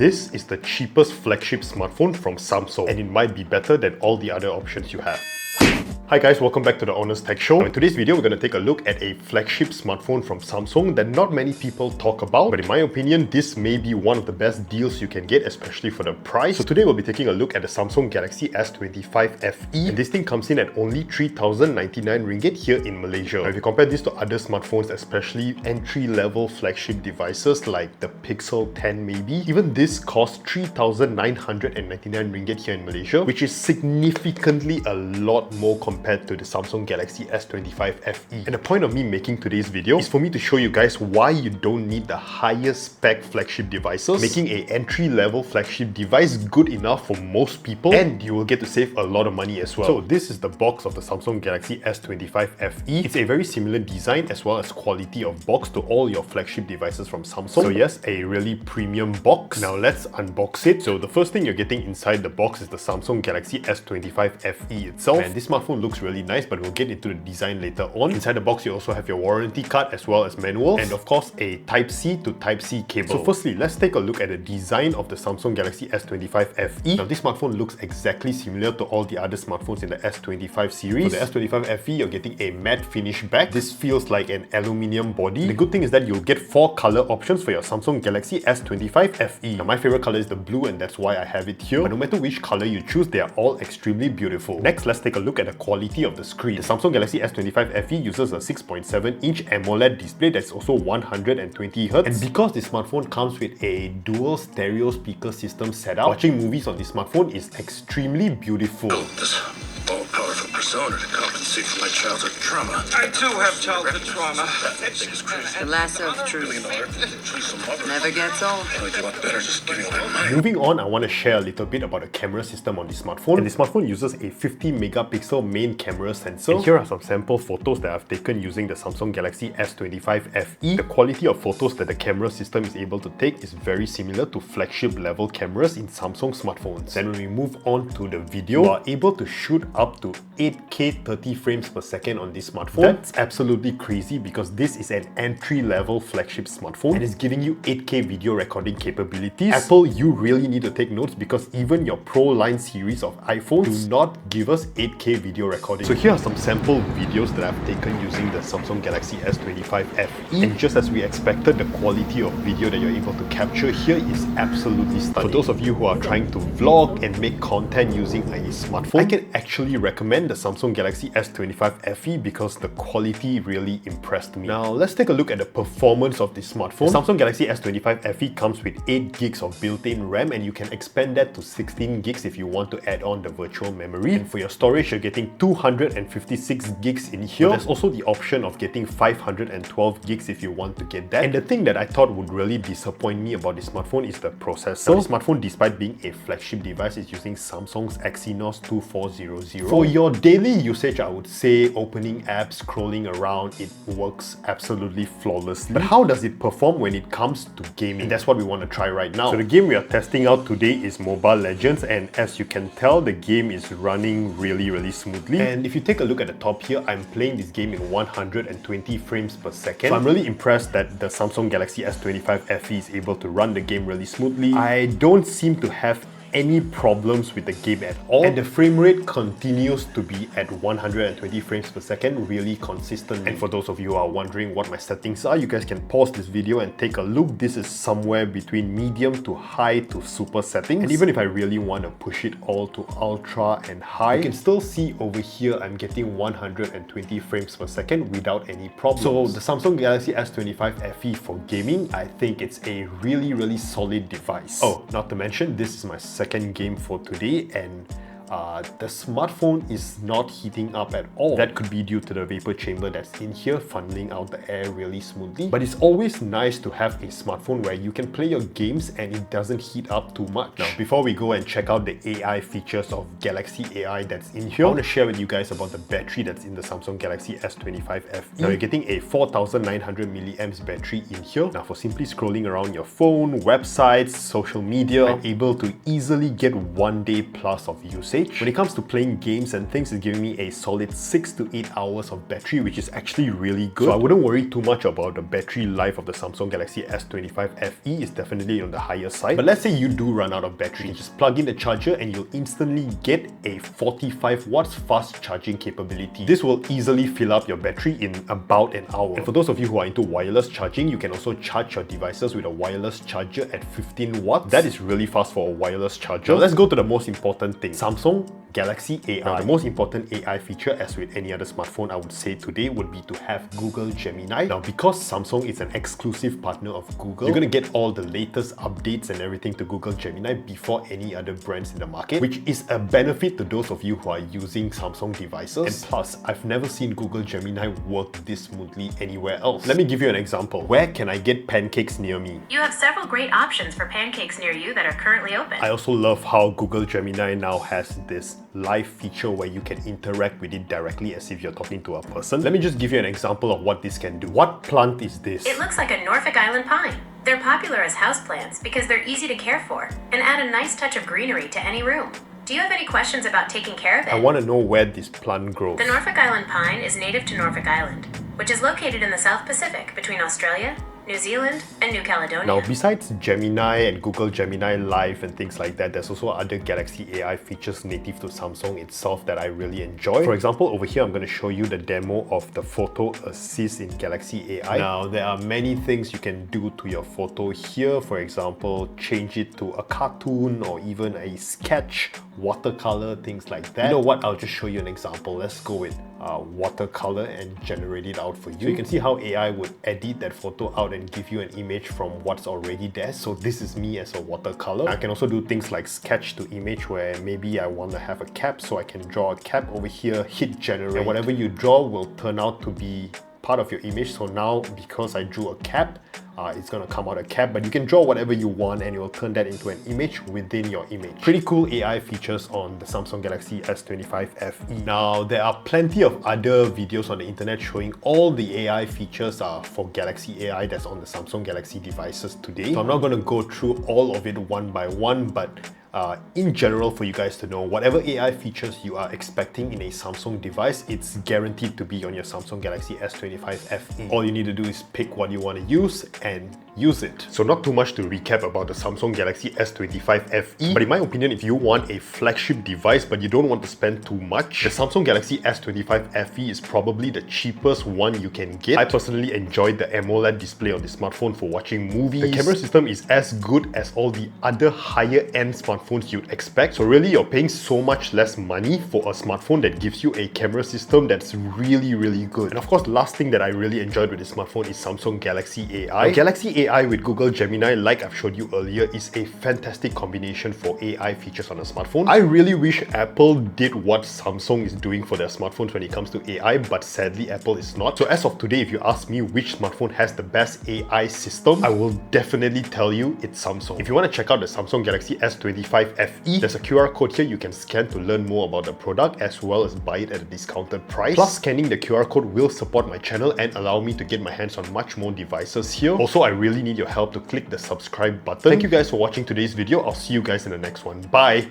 This is the cheapest flagship smartphone from Samsung, and it might be better than all the other options you have. Hi guys, welcome back to the Honest Tech Show. In today's video, we're going to take a look at a flagship smartphone from Samsung that not many people talk about, but in my opinion, this may be one of the best deals you can get, especially for the price. So today we'll be taking a look at the Samsung Galaxy S25 FE, and this thing comes in at only 3,099 ringgit here in Malaysia. Now, if you compare this to other smartphones, especially entry-level flagship devices like the Pixel 10 maybe, even this costs 3,999 ringgit here in Malaysia, which is significantly a lot more compared to the Samsung Galaxy S25 FE. And the point of me making today's video is for me to show you guys why you don't need the highest spec flagship devices, making an entry-level flagship device good enough for most people, and you will get to save a lot of money as well. So this is the box of the Samsung Galaxy S25 FE. It's a very similar design as well as quality of box to all your flagship devices from Samsung. So yes, a really premium box. Now let's unbox it. So the first thing you're getting inside the box is the Samsung Galaxy S25 FE itself. And this smartphone looks really nice, but we'll get into the design later on. Inside the box, you also have your warranty card as well as manuals, and of course a Type-C to Type-C cable. So firstly, let's take a look at the design of the Samsung Galaxy S25 FE. Now this smartphone looks exactly similar to all the other smartphones in the S25 series. For the S25 FE, you're getting a matte finish back. This feels like an aluminium body. The good thing is that you'll get 4 color options for your Samsung Galaxy S25 FE. Now my favorite color is the blue, and that's why I have it here. But no matter which color you choose, they are all extremely beautiful. Next, let's take a look at the quality of the screen. The Samsung Galaxy S25 FE uses a 6.7-inch AMOLED display that's also 120Hz. And because this smartphone comes with a dual stereo speaker system setup, watching movies on this smartphone is extremely beautiful. This all-powerful persona to compensate for my childhood trauma. I too have childhood trauma. That thing is crazy. The lasso of truth never gets old. I do a lot better just giving away mine. Moving on, I want to share a little bit about the camera system on this smartphone. And this smartphone uses a 50 megapixel main camera sensor. And here are some sample photos that I've taken using the Samsung Galaxy S25 FE. The quality of photos that the camera system is able to take is very similar to flagship level cameras in Samsung smartphones. Then when we move on to the video, we are able to shoot up to 8K 30 frames per second on this smartphone. That's absolutely crazy because this is an entry-level flagship smartphone and is giving you 8K video recording capabilities. Apple, you really need to take notes because even your Pro line series of iPhones do not give us 8K video recording. So here are some sample videos that I've taken using the Samsung Galaxy S25 FE, and just as we expected, the quality of video that you're able to capture here is absolutely stunning. For those of you who are trying to vlog and make content using a smartphone, I can actually recommend the Samsung Galaxy S25 FE because the quality really impressed me. Now let's take a look at the performance of this smartphone. The Samsung Galaxy S25 FE comes with 8 gigs of built-in RAM, and you can expand that to 16 gigs if you want to add on the virtual memory. And for your storage, you're getting 256 gigs in here. But there's also the option of getting 512 gigs if you want to get that. And the thing that I thought would really disappoint me about this smartphone is the processor. Now, this smartphone, despite being a flagship device, is using Samsung's Exynos 2400. For your daily usage, I would say opening apps, scrolling around, it works absolutely flawlessly. But how does it perform when it comes to gaming? And that's what we want to try right now. So the game we are testing out today is Mobile Legends, and as you can tell, the game is running really smoothly. And if you take a look at the top here, I'm playing this game in 120 frames per second. So I'm really impressed that the Samsung Galaxy S25 FE is able to run the game really smoothly. I don't seem to have any problems with the game at all, and the frame rate continues to be at 120 frames per second really consistently. And for those of you who are wondering what my settings are, you guys can pause this video and take a look. This is somewhere between medium to high to super settings, and even if I really want to push it all to ultra and high, you can still see over here I'm getting 120 frames per second without any problems. So the Samsung Galaxy S25 FE for gaming, I think it's a really solid device. Oh, not to mention, this is my second game for today, and the smartphone is not heating up at all. That could be due to the vapor chamber that's in here, funneling out the air really smoothly. But it's always nice to have a smartphone where you can play your games and it doesn't heat up too much. Now, before we go and check out the AI features of Galaxy AI that's in here, I want to share with you guys about the battery that's in the Samsung Galaxy S25 FE. Now, you're getting a 4900 milliamps battery in here. Now, for simply scrolling around your phone, websites, social media, I'm able to easily get 1 day plus of usage. page. When it comes to playing games and things, it's giving me a solid 6 to 8 hours of battery, which is actually really good. So I wouldn't worry too much about the battery life of the Samsung Galaxy S25 FE. It's definitely on the higher side. But let's say you do run out of battery, you just plug in the charger and you'll instantly get a 45 watts fast charging capability. This will easily fill up your battery in about an hour. And for those of you who are into wireless charging, you can also charge your devices with a wireless charger at 15 watts. That is really fast for a wireless charger. Now let's go to the most important thing. Samsung Galaxy AI. Now, the most important AI feature, as with any other smartphone, I would say today would be to have Google Gemini. Now, because Samsung is an exclusive partner of Google, you're going to get all the latest updates and everything to Google Gemini before any other brands in the market, which is a benefit to those of you who are using Samsung devices. And plus, I've never seen Google Gemini work this smoothly anywhere else. Let me give you an example. Where can I get pancakes near me? You have several great options for pancakes near you that are currently open. I also love how Google Gemini now has this live feature where you can interact with it directly as if you're talking to a person. Let me just give you an example of what this can do. What plant is this? It looks like a Norfolk Island pine. They're popular as houseplants because they're easy to care for and add a nice touch of greenery to any room. Do you have any questions about taking care of it? I want to know where this plant grows. The Norfolk Island pine is native to Norfolk Island, which is located in the South Pacific between Australia, New Zealand, and New Caledonia. Now, besides Gemini and Google Gemini Live and things like that, there's also other Galaxy AI features native to Samsung itself that I really enjoy. For example, over here, I'm going to show you the demo of the Photo Assist in Galaxy AI. Now, there are many things you can do to your photo here. For example, change it to a cartoon or even a sketch, watercolor, things like that. You know what? I'll just show you an example. Let's go with watercolor and generate it out for you. So you can see how AI would edit that photo out and give you an image from what's already there. So this is me as a watercolor. I can also do things like sketch to image, where maybe I want to have a cap, so I can draw a cap over here, hit generate, and whatever you draw will turn out to be part of your image. So now, because I drew a cap, it's gonna come out a cap, but you can draw whatever you want and it will turn that into an image within your image. Pretty cool AI features on the Samsung Galaxy S25 FE. Now, there are plenty of other videos on the internet showing all the AI features for Galaxy AI that's on the Samsung Galaxy devices today. So I'm not gonna go through all of it one by one, but in general, for you guys to know, whatever AI features you are expecting in a Samsung device, it's guaranteed to be on your Samsung Galaxy S25 FE. All you need to do is pick what you want to use and use it. So not too much to recap about the Samsung Galaxy S25 FE, but in my opinion, if you want a flagship device but you don't want to spend too much, the Samsung Galaxy S25 FE is probably the cheapest one you can get. I personally enjoyed the AMOLED display on the smartphone for watching movies. The camera system is as good as all the other higher end smartphones you'd expect. So really, you're paying so much less money for a smartphone that gives you a camera system that's really, really good. And of course, the last thing that I really enjoyed with this smartphone is Samsung Galaxy AI. Now, Galaxy AI with Google Gemini, like I've showed you earlier, is a fantastic combination for AI features on a smartphone. I really wish Apple did what Samsung is doing for their smartphones when it comes to AI, but sadly Apple is not. So as of today, if you ask me which smartphone has the best AI system, I will definitely tell you it's Samsung. If you want to check out the Samsung Galaxy S25 FE, there's a QR code here you can scan to learn more about the product as well as buy it at a discounted price. Plus, scanning the QR code will support my channel and allow me to get my hands on much more devices here. Also, I really need your help to click the subscribe button. Thank you guys for watching today's video. I'll see you guys in the next one. Bye!